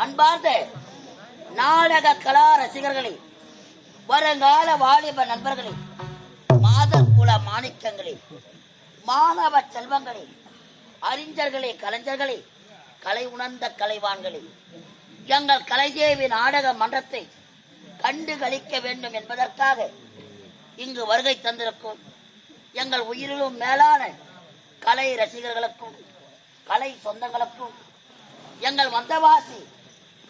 அன்பார்ந்த நாடக கலா ரசிகர்களே, வருங்கால வாலிப நண்பர்களே, மாதர் குல மாணிக்கங்களே, மாணவ செல்வங்களே, அறிஞர்களே, கலைஞர்களே, கலை உணர்ந்த கலைவான்களே, எங்கள் கலைதேவி நாடக மன்றத்தை கண்டு களிக்க வேண்டும் என்பதற்காக இங்கு வருகை தந்திருக்கும் எங்கள் உயிரிலும் மேலான கலை ரசிகர்களுக்கும் கலை சொந்தங்களுக்கும் எங்கள் வந்தவாசி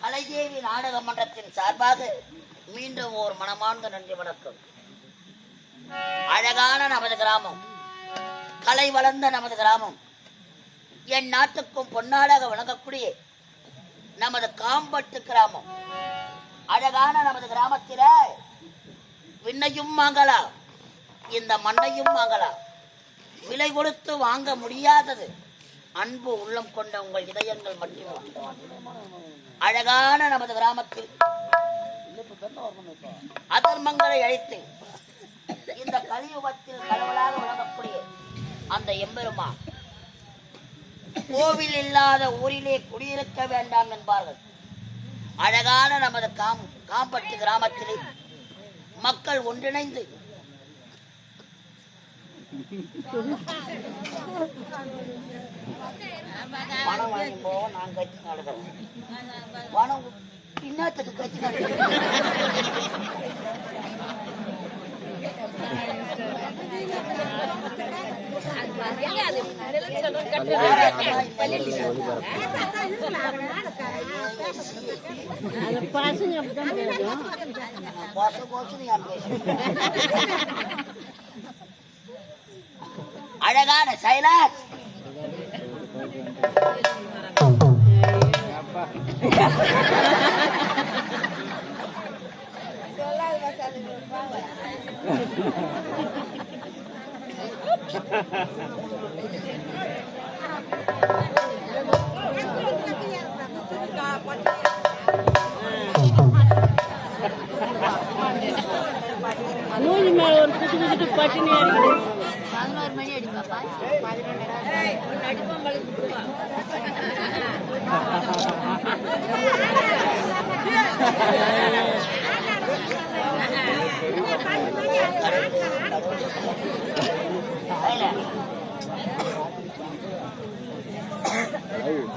கலைதேவி நாடக மன்றத்தின் சார்பாக மீண்டும் ஒரு மனமார்ந்த நன்றி வணக்கம். அழகான நமது கிராமம், கலை வளர்ந்த நமது கிராமம், என் நாட்டுக்கும் பொன்னாடாக வழங்கக்கூடிய நமது காம்பட்டு கிராமம், அழகான நமது கிராமத்தில விண்ணையும் வாங்கலாம், இந்த மண்ணையும் வாங்கலாம். விலை கொடுத்து வாங்க முடியாதது அன்பு உள்ளம் கொண்ட உங்கள் இதயங்கள் மட்டுமே. அழகான நமது கிராமத்தில் அதர்மங்களை அழித்து இந்த கலியுகத்தில் கடவுளாக வழங்கக்கூடிய அந்த எம்பெருமான் கோவில் இல்லாத ஊரிலே குடியிருக்க வேண்டாம் என்பார்கள். அழகான நமது காம்பட்டு கிராமத்திலே மக்கள் ஒன்றிணைந்து பணம் வாங்கி போவோம். நான் கட்சி நடக்கிறேன், பணம் இன்னத்துக்கு கட்சி நடக்கிறேன். அழகான சைலாஸ் நூலி மேல ஒரு குட்டி குட்டி பட்டினி 11 மணி அடிப்பாப்பா.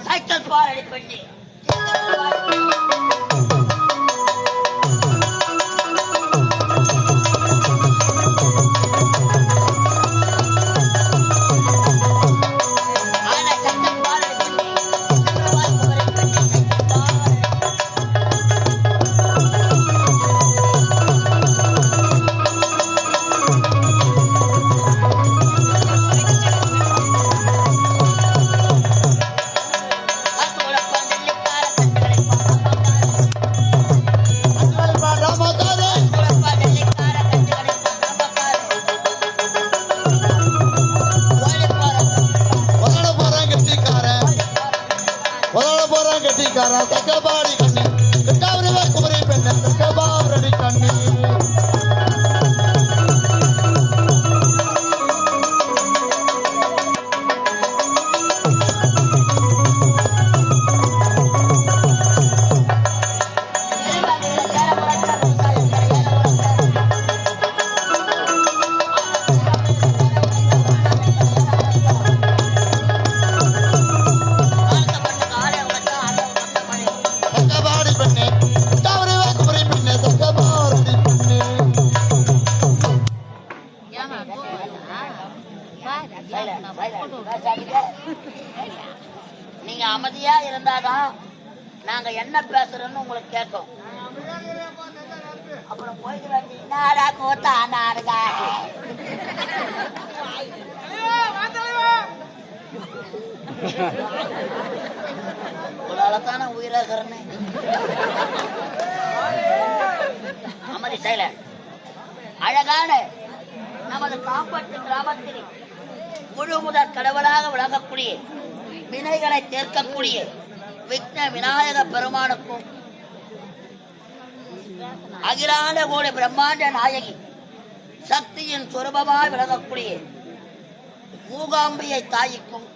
சைக்கிள் பார் அடி பண்ணி தர தக்கபாடி கண்ணி கட்டாவரிவ குமரி பெண்ண தக்கபாரடி கண்ணி நீங்க அமைதியா இருந்தாதான் நாங்க என்ன பேசுறோம்னு உங்களுக்கு கேட்கும். அப்புறம் போயிட்டு நாடா கோத்தா நாடுகா உங்களாலத்தான உயிராகிறேன்னு அமைதி செய்யல. அழகான நமது காப்பாற்று கிராமத்தில் முழு முதற் கடவுளாக விளங்கக்கூடிய வினைகளை தீர்க்கக்கூடிய விக்ன விநாயக பெருமானுக்கும் அகிலாண்ட கோடி பிரம்மாண்ட நாயகி சக்தியின் சொரூபமாய் விளங்கக்கூடிய மூகாம்பியை தாய்க்கும்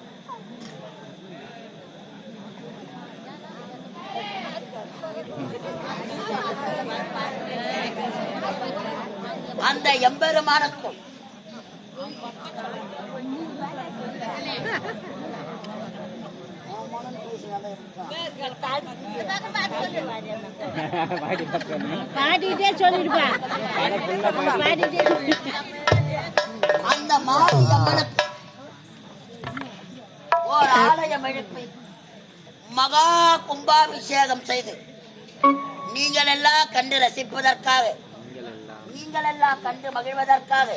அந்த எம்பெருமானுக்கும் பாடிட்டே சொல்லிருப்பா. அந்த மாரியம்மனுக்கு ஓர் ஆலயம் எழுப்பி மகா கும்பாபிஷேகம் செய்து நீங்கள் எல்லாம் கண்டு ரசிப்பதற்காக, நீங்கள் எல்லாம் கண்டு மகிழ்வதற்காக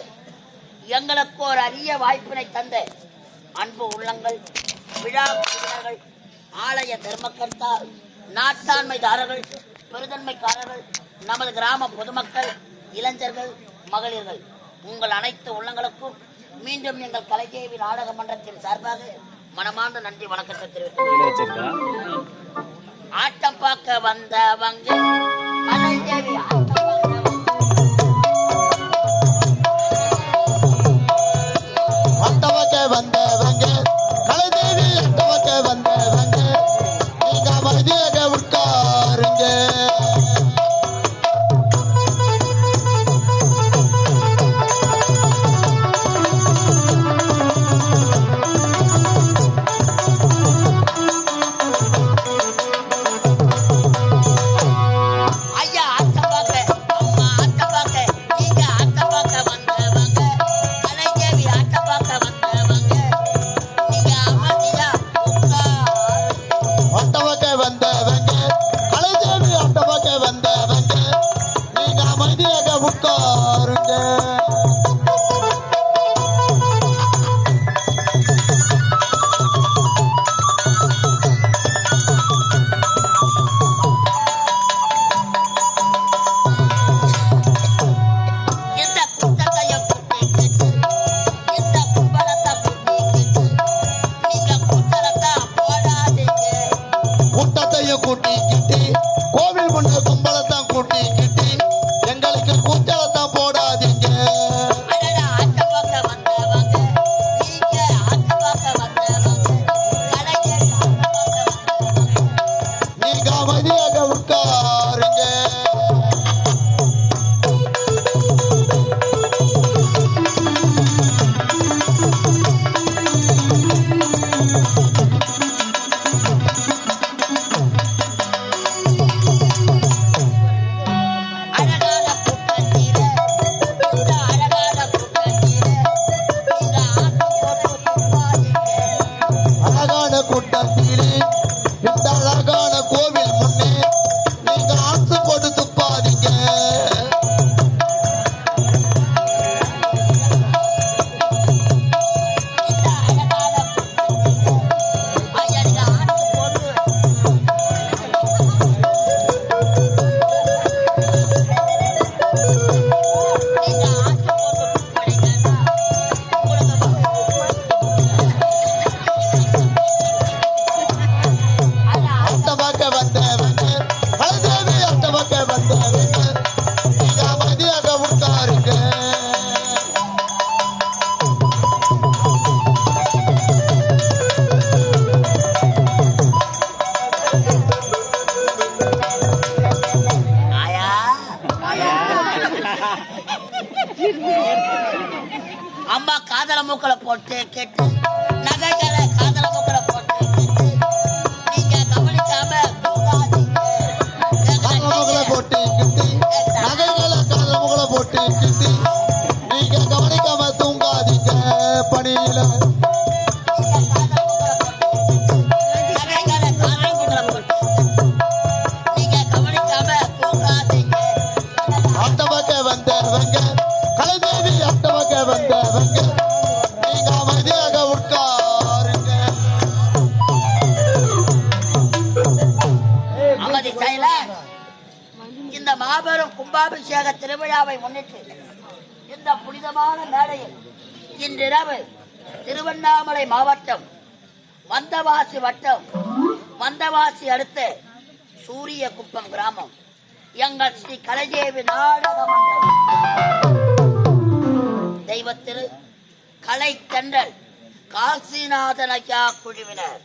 எங்களுக்கு ஒரு அரிய வாய்ப்பினை தந்த அன்பு உள்ளங்கள், விழா குழுவினர்கள், ஆலய தர்மகர்த்தா, நாட்டாண்மைதாரர்கள், பெருதன்மைக்காரர்கள், நமது கிராம பொதுமக்கள், இளைஞர்கள், மகளிர்கள், உங்கள் அனைத்து உள்ளங்களுக்கும் மீண்டும் எங்கள் கலைஜேவி நாடக மன்றத்தின் சார்பாக மனமார்ந்த நன்றி வணக்கத்தை தெரிவித்துள்ளேன். ஆட்டம் பார்க்க வந்தவங்க கலைஜேவி வந்தவங்க கலைதேவி அட்டவக்க வந்தவங்க நீங்க மதியாக உட்காருங்க. கூட்டிக்கிட்டு கோவில் பண்ண கும்பலத்தான் கூட்டிக்கிட்டு எங்களுக்கு கூச்சலத்தான் போடாதீங்க. நீங்க அமைதியாக உட்காருங்க. கூட்டத்திலே இந்த அழகான கோவில் முன்னே நீங்க ஆசை போட்டு துப்பாதீங்க. வந்த ஆயா ஆயா அம்மா காதல மூக்களை போட்டு கேட்டு நகைகளை காதல மூக்களை போட்டு கேட்டு நீங்க கவனிக்காம காதல போட்டு கிட்டி நகைகளை காதல முகல போட்டு கிட்டி நீங்க கவனிக்காம தூங்காதீங்க பணியில அட்டவக்க வந்தவங்க கலைதேவி அட்டவக்க வந்தவங்க நீங்க அமைதியாக உட்காருங்க. அமைதி செயல இந்த மாபெரும் கும்பாபிஷேக திருவிழாவை முன்னிட்டு இந்த புனிதமான மேடையில் இன்றிரவு திருவண்ணாமலை மாவட்டம் வந்தவாசி வட்டம் வந்தவாசி அடுத்த சூரிய குப்பம் கிராமம் எங்கள் ஸ்ரீ கலைதேவி நாடக மண்டபம் தெய்வத்திரு கலை தென்றல் காசிநாதன் ஐயா குழுவினர்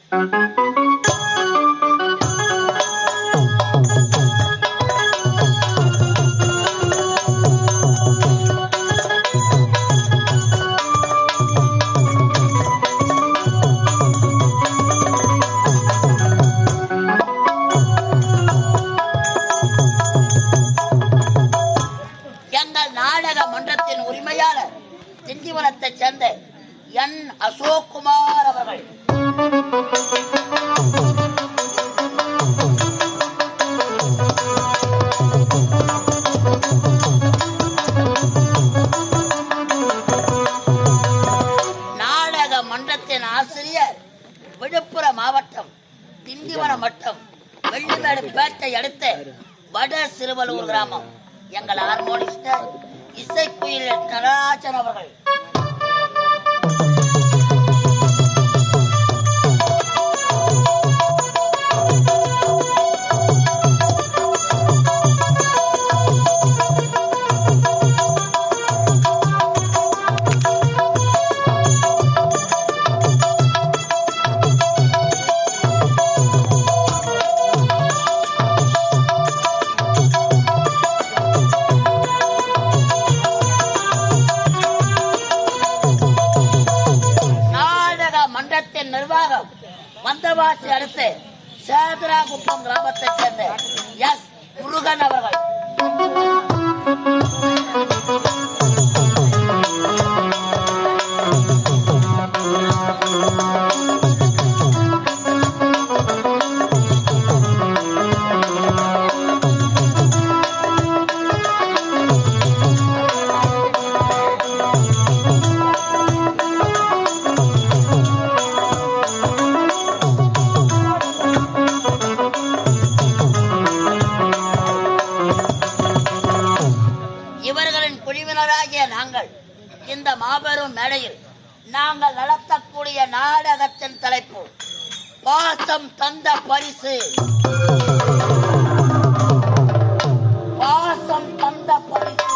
மன்றத்தின் உரிமையாளர் திண்டிவனத்தை சேர்ந்த என் அசோக்குமார் அவர்கள் நாடக மன்றத்தின் ஆசிரியர் விழுப்புரம் மாவட்டம் திண்டிவனம் வட்டம் வெள்ளிமேடு பேட்டை அடுத்த வட சிறுவலூர் கிராமம் எங்கள் ஹார்மோனிஸ்டர் இசைக்குயில் நடராஜன் அவர்கள் நிர்வாகம் வந்தவாசி அடுத்து சேதராகுப்பம் கிராமத்தை சேர்ந்த எஸ் முருகன் அவர்கள் நாங்கள் இந்த மாபெரும் மேடையில் நாங்கள் நடத்தக்கூடிய நாடகத்தின் தலைப்பு பாசம் தந்த பரிசு. பாசம் தந்த பரிசு.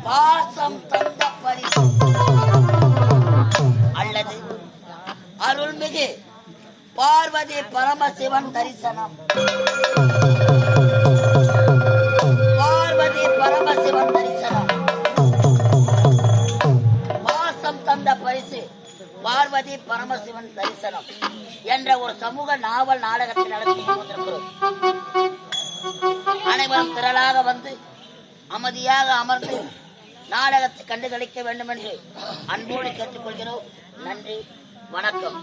பாசம் தந்த பரிசு அல்லது அருள்மிகு பார்வதி பரமசிவன் தரிசனம். பார்வதி பரமசிவன் தரிசனம். பாசம் தந்த பரிசு பார்வதி பரமசிவன் தரிசனம் என்ற ஒரு சமூக நாவல் நாடகத்தை நடத்தி கொண்டிருக்கிறோம். அனைவரும் திரளாக வந்து அமைதியாக அமர்ந்து நாடகத்தை கண்டுகளிக்க வேண்டும் என்று அன்போடு கேட்டுக்கொள்கிறோம். நன்றி, வணக்கம்.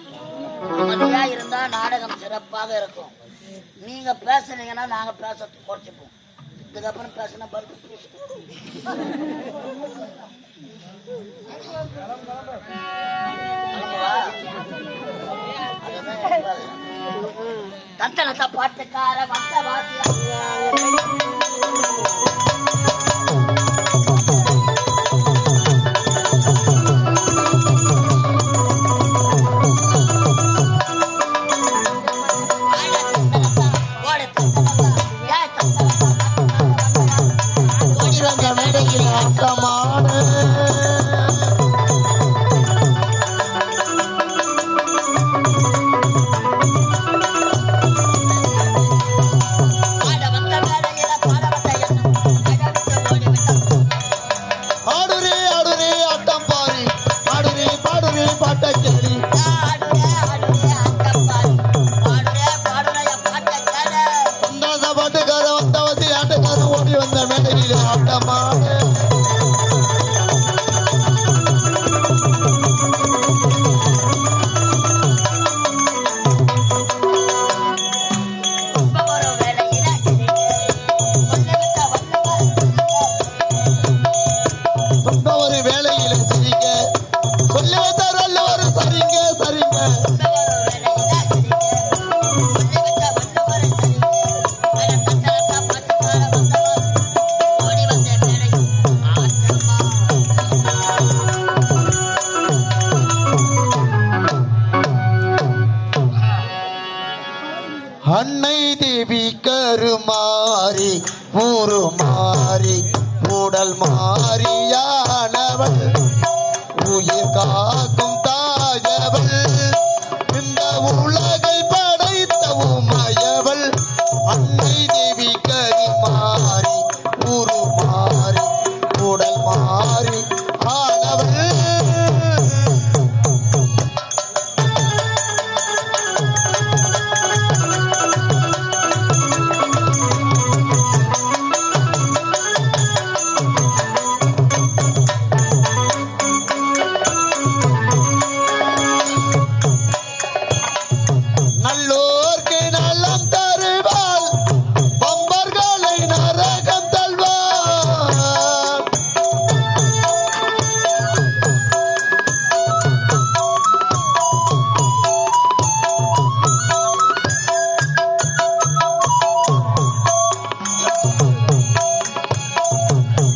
அமைதியா இருந்தா நாடகம் சிறப்பாக இருக்கும். நீங்க பேசுனீங்கன்னா நாங்க பேச குறைச்சிப்போம். இதுக்கப்புறம் பேசினா தந்தனத்தை பாட்டுக்கார வந்த வாசியா அன்னை தேவி கருமாறி உருமாறி உடல் மாறியானவள் உயிர் காக்கும் தாயவள் இந்த உலகை படைத்த உமையவள் அன்னை தேவி கருமாறி உருமாறி உடல் மாறி ஆனவள் நல்லோர்க்கு நலம் தருவாள் பம்பர்களை நரகம் தள்வாள்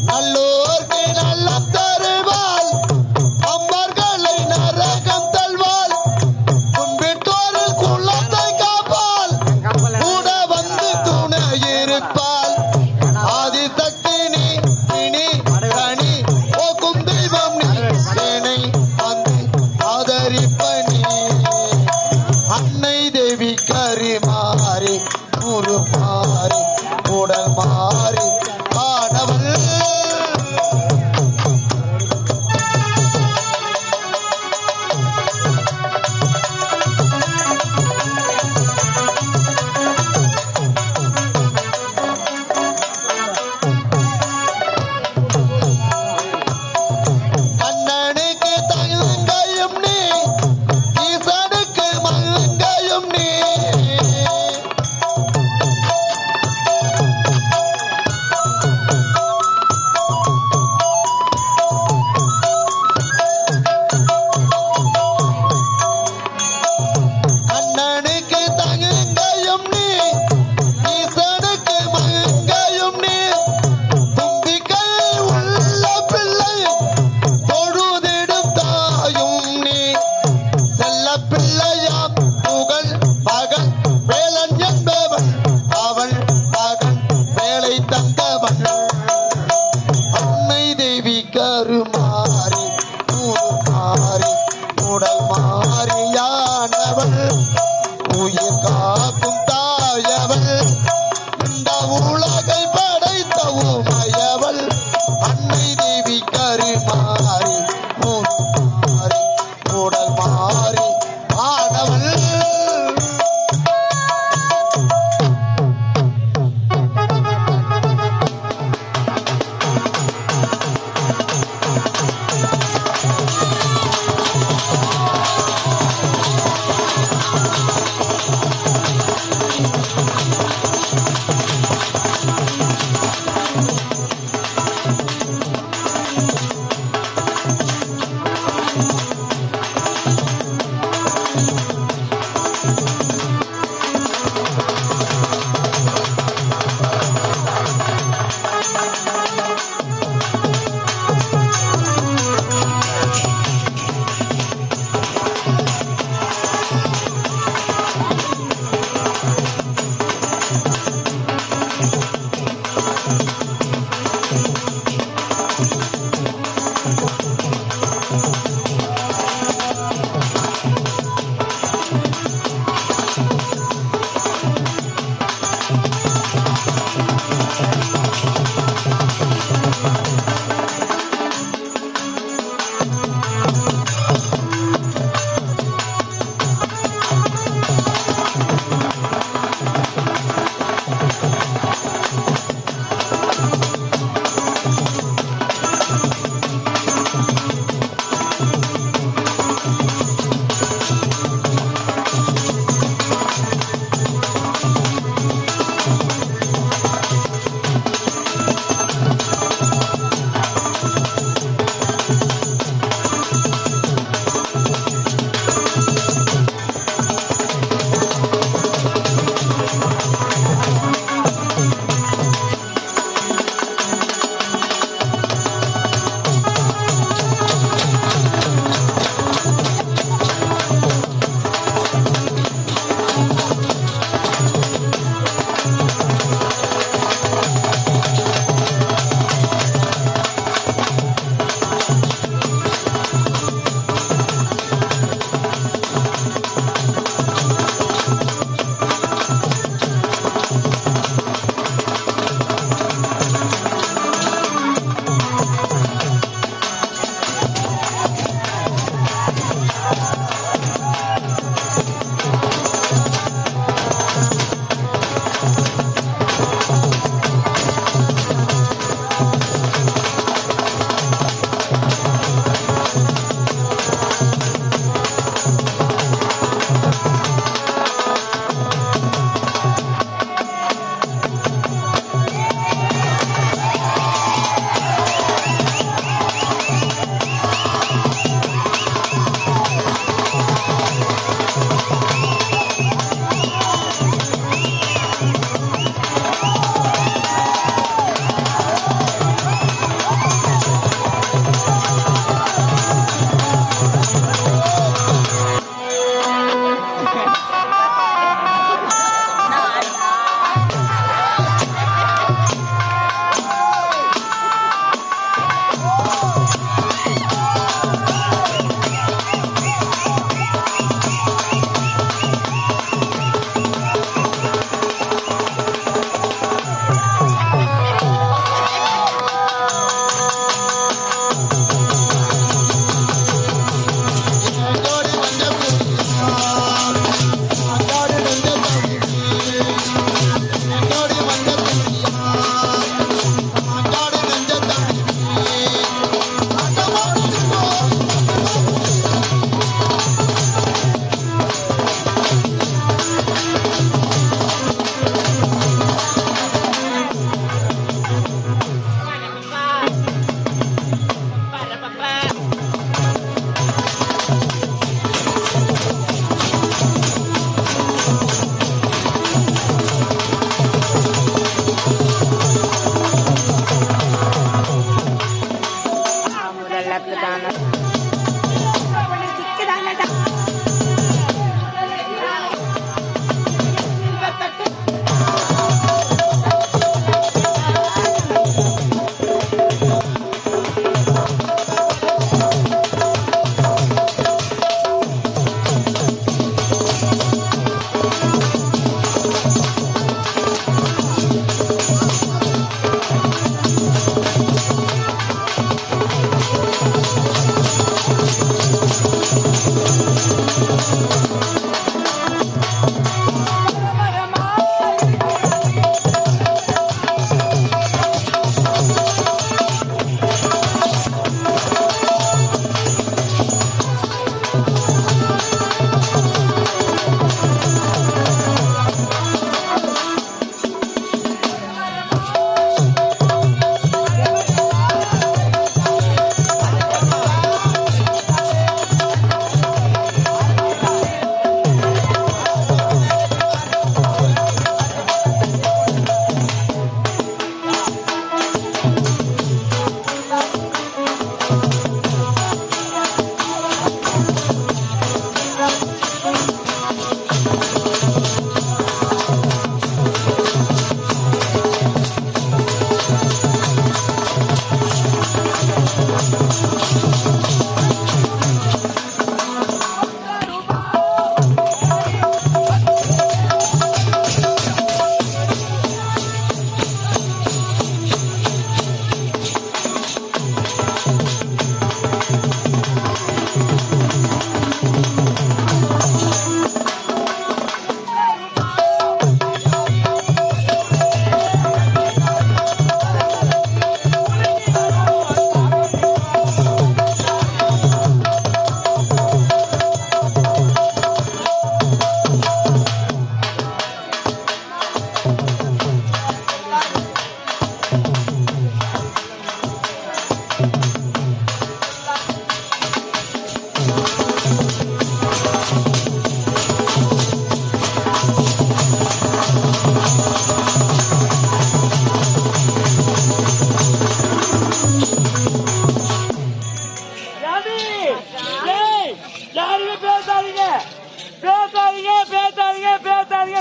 நல்லோர்க்கு நலம் தருவாள் பம்பர்களை நரகம் தள்வாள் கும்பிட்டோரில் குலத்தை காப்பாள் கூட வந்து துணை இருப்பாள் ஆதிசக்தி நீ இனி கனி போக்கும் தெய்வம் நீ என்னை வந்து ஆதரிப்பனி அன்னை தேவி கரிமாறி உருமாறி உடல் மாறி ஆனவள் அண்ணனுக்கு தங்கையும் நீ ஈசனுக்கு மங்கையும் நீ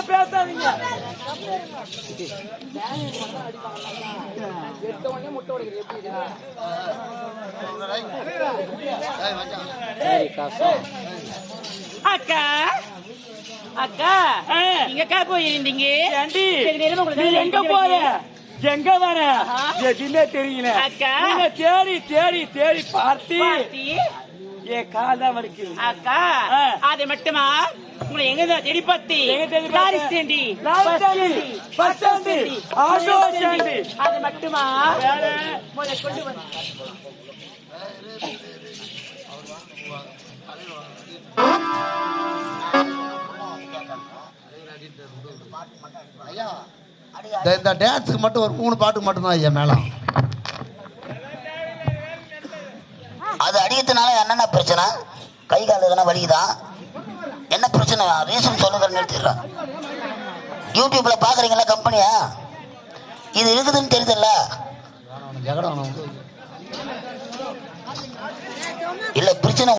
பேசாதீங்க. அக்கா அக்கா எங்கக்கா போயிருந்தீங்க? ஏண்டி, சரி, நேரமா உங்களுக்கு நீ எங்க போற எங்க வர எதுவுமே தெரியல. அக்கா. உன்னை தேடி தேடி தேடி பார்த்து பாட்டி, என் காதான் வலிக்குது. அக்கா ஆ. அது மட்டுமா உங்களை எங்க தேடி பார்த்து எங்க தேடி பார்த்த? லாரி ஸ்டாண்டி, லாரி பஸ் ஸ்டாண்டி, ஸ்டாண்டி, பஸ் ஸ்டாண்டி, ஆட்டோ ஸ்டாண்டி. அது மட்டுமா வேற? முதல்ல கொண்டு வந்து ஐயா, இந்த டான்ஸுக்கு மட்டும் ஒரு 3 பாட்டுக்கு மட்டும்தான் ஐயா மேளம். அது அடிக்கிறதுனால என்னென்ன பிரச்சனை? கை கால் எதனா வலிக்குதா? என்ன பிரச்சனை? ரீசன் சொல்லுங்க, நிறுத்திடுறேன். யூடியூப்ல பாக்குறீங்களா கம்பெனியா? இது இருக்குதுன்னு தெரியுதுல்ல.